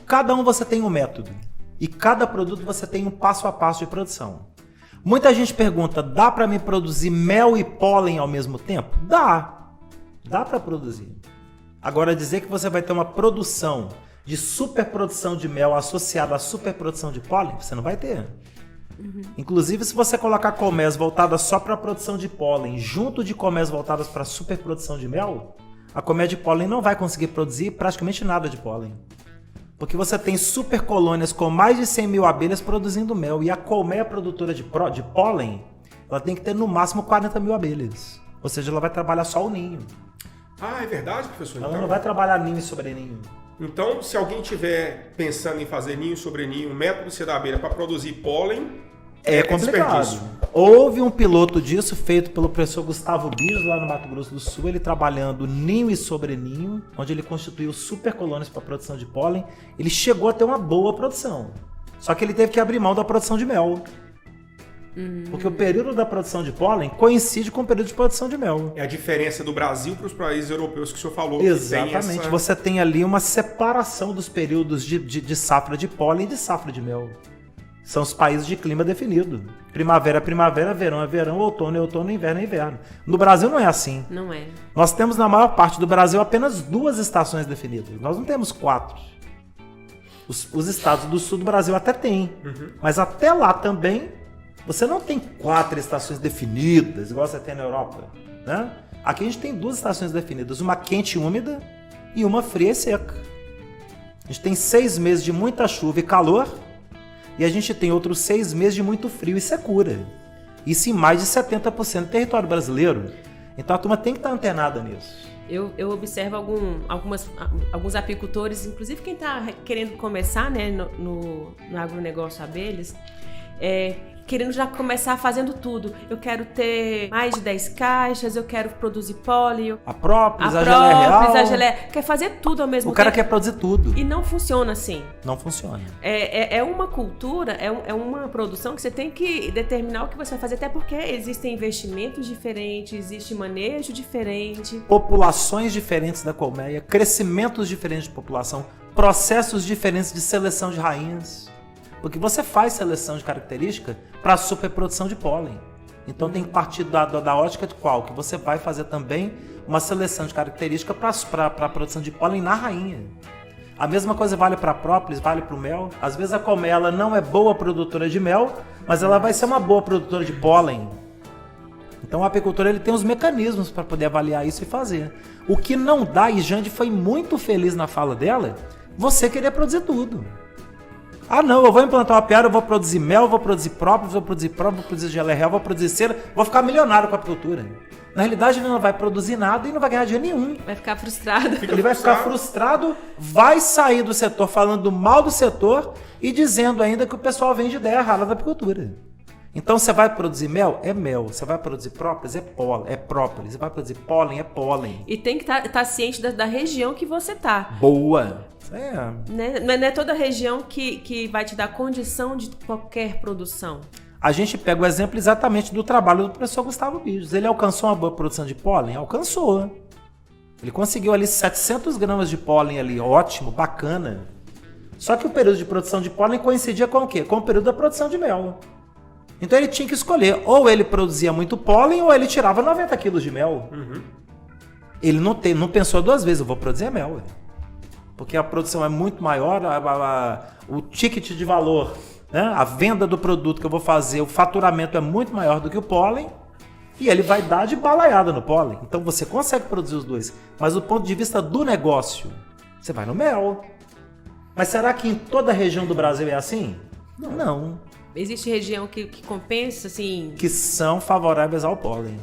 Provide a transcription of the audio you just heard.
cada um você tem um método. E cada produto você tem um passo a passo de produção. Muita gente pergunta, dá para me produzir mel e pólen ao mesmo tempo? Dá. Dá para produzir. Agora, dizer que você vai ter uma produção de superprodução de mel associada à superprodução de pólen, você não vai ter. Inclusive, se você colocar colmeias voltadas só para a produção de pólen, junto de colmeias voltadas para a superprodução de mel, a colmeia de pólen não vai conseguir produzir praticamente nada de pólen. Porque você tem super colônias com mais de 100 mil abelhas produzindo mel, e a colmeia produtora de pólen, ela tem que ter no máximo 40 mil abelhas. Ou seja, ela vai trabalhar só o ninho. Ah, é verdade, professor? Ela não vai trabalhar ninho e sobreninho. Então, se alguém estiver pensando em fazer ninho sobre ninho, o método C da abelha para produzir pólen é complicado. Houve um piloto disso feito pelo professor Gustavo Bijos lá no Mato Grosso do Sul, ele trabalhando ninho e sobreninho, onde ele constituiu super colônias para a produção de pólen. Ele chegou a ter uma boa produção. Só que ele teve que abrir mão da produção de mel. Porque o período da produção de pólen coincide com o período de produção de mel. É a diferença do Brasil para os países europeus que o senhor falou. Exatamente. Você tem ali uma separação dos períodos de safra de pólen e de safra de mel. São os países de clima definido. Primavera é primavera, verão é verão, outono é outono, inverno é inverno. No Brasil não é assim. Não é. Nós temos na maior parte do Brasil apenas 2 estações definidas. Nós não temos 4. Os estados do sul do Brasil até têm. Mas até lá também, você não tem 4 estações definidas, igual você tem na Europa. Né? Aqui a gente tem 2 estações definidas. Uma quente e úmida e uma fria e seca. A gente tem 6 meses de muita chuva e calor. E a gente tem outros 6 meses de muito frio e secura. Isso em mais de 70% do território brasileiro. Então a turma tem que estar antenada nisso. Eu observo alguns apicultores, inclusive quem está querendo começar, né, no agronegócio abelhas, querendo já começar fazendo tudo. Eu quero ter mais de 10 caixas, eu quero produzir pólen. A própolis, a geleia real. A geleia. Quer fazer tudo ao mesmo tempo. O cara quer produzir tudo. E não funciona assim. Não funciona. É uma cultura, é uma produção que você tem que determinar o que você vai fazer, até porque existem investimentos diferentes, existe manejo diferente. Populações diferentes da colmeia, crescimentos diferentes de população, processos diferentes de seleção de rainhas. Porque você faz seleção de característica para superprodução de pólen. Então tem que partir da ótica de qual? Que você vai fazer também uma seleção de característica para a produção de pólen na rainha. A mesma coisa vale para a própolis, vale para o mel. Às vezes a colmeia ela não é boa produtora de mel, mas ela vai ser uma boa produtora de pólen. Então o apicultor ele tem os mecanismos para poder avaliar isso e fazer. O que não dá, e Jande foi muito feliz na fala dela, você querer produzir tudo. Ah não, eu vou implantar uma apiária, eu vou produzir mel, eu vou produzir própolis, vou produzir geleia real, vou produzir cera, vou ficar milionário com a apicultura. Na realidade ele não vai produzir nada e não vai ganhar dinheiro nenhum. Vai ficar frustrado. Ele vai ficar frustrado, vai sair do setor falando mal do setor e dizendo ainda que o pessoal vende ideia errada da apicultura. Então você vai produzir mel? É mel. Você vai produzir própolis? É própolis. Você vai produzir pólen? É pólen. E tem que estar ciente da região que você tá. Boa. Né? Não é toda região que vai te dar condição de qualquer produção. A gente pega o exemplo exatamente do trabalho do professor Gustavo Bijos. Ele alcançou uma boa produção de pólen? Alcançou. Ele conseguiu ali 700 gramas de pólen ali, ótimo, bacana. Só que o período de produção de pólen coincidia com o quê? Com o período da produção de mel. Então ele tinha que escolher, ou ele produzia muito pólen, ou ele tirava 90 quilos de mel. Ele não pensou 2 vezes, eu vou produzir mel. Porque a produção é muito maior, o ticket de valor, né? A venda do produto que eu vou fazer, o faturamento é muito maior do que o pólen, e ele vai dar de balaiada no pólen. Então você consegue produzir os 2, mas do ponto de vista do negócio, você vai no mel. Mas será que em toda a região do Brasil é assim? Não. Existe região que compensa, assim... Que são favoráveis ao pólen.